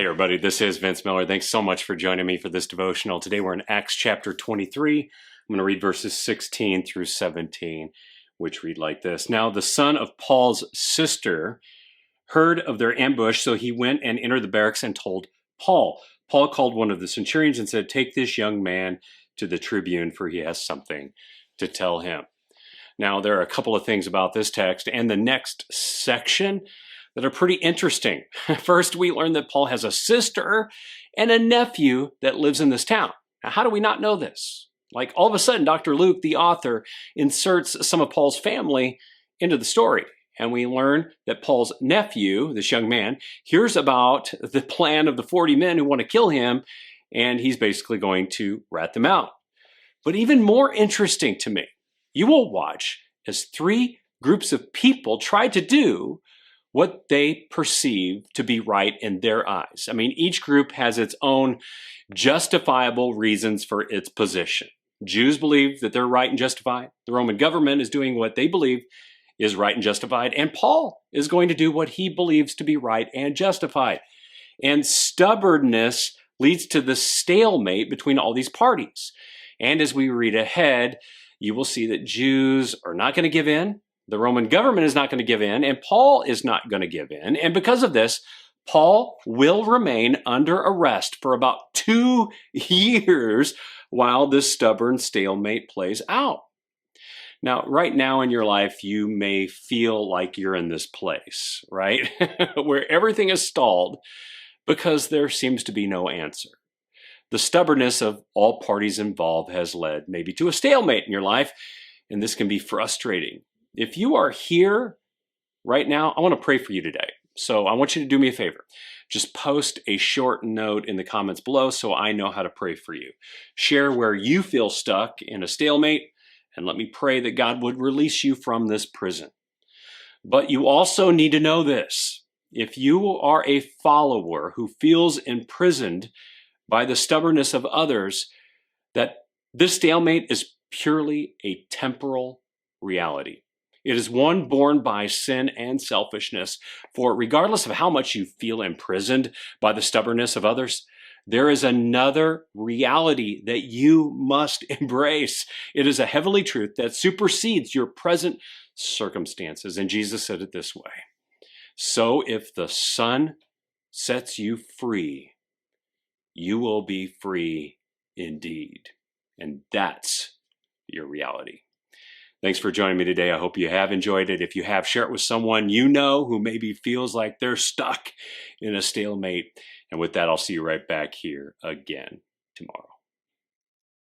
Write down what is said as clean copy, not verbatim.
Hey everybody, this is Vince Miller. Thanks so much for joining me for this devotional. Today we're in Acts chapter 23. I'm going to read verses 16 through 17, which read like this. Now the son of Paul's sister heard of their ambush, so he went and entered the barracks and told Paul. Paul called one of the centurions and said, "Take this young man to the tribune, for he has something to tell him." Now there are a couple of things about this text and the next section that are pretty interesting. First, we learn that Paul has a sister and a nephew that lives in this town. Now, how do we not know this? Like all of a sudden, Dr. Luke, the author, inserts some of Paul's family into the story. And we learn that Paul's nephew, this young man, hears about the plan of the 40 men who want to kill him, and he's basically going to rat them out. But even more interesting to me, you will watch as three groups of people try to do what they perceive to be right in their eyes. I mean, each group has its own justifiable reasons for its position. Jews believe that they're right and justified. The Roman government is doing what they believe is right and justified. And Paul is going to do what he believes to be right and justified. And stubbornness leads to the stalemate between all these parties. And as we read ahead, you will see that Jews are not going to give in. The Roman government is not going to give in, and Paul is not going to give in. And because of this, Paul will remain under arrest for about 2 years while this stubborn stalemate plays out. Now, right now in your life, you may feel like you're in this place, right? Where everything is stalled because there seems to be no answer. The stubbornness of all parties involved has led maybe to a stalemate in your life, and this can be frustrating. If you are here right now, I want to pray for you today. So I want you to do me a favor. Just post a short note in the comments below so I know how to pray for you. Share where you feel stuck in a stalemate, and let me pray that God would release you from this prison. But you also need to know this. If you are a follower who feels imprisoned by the stubbornness of others, that this stalemate is purely a temporal reality. It is one born by sin and selfishness. For regardless of how much you feel imprisoned by the stubbornness of others, there is another reality that you must embrace. It is a heavenly truth that supersedes your present circumstances. And Jesus said it this way. So if the Son sets you free, you will be free indeed. And that's your reality. Thanks for joining me today. I hope you have enjoyed it. If you have, share it with someone you know who maybe feels like they're stuck in a stalemate. And with that, I'll see you right back here again tomorrow.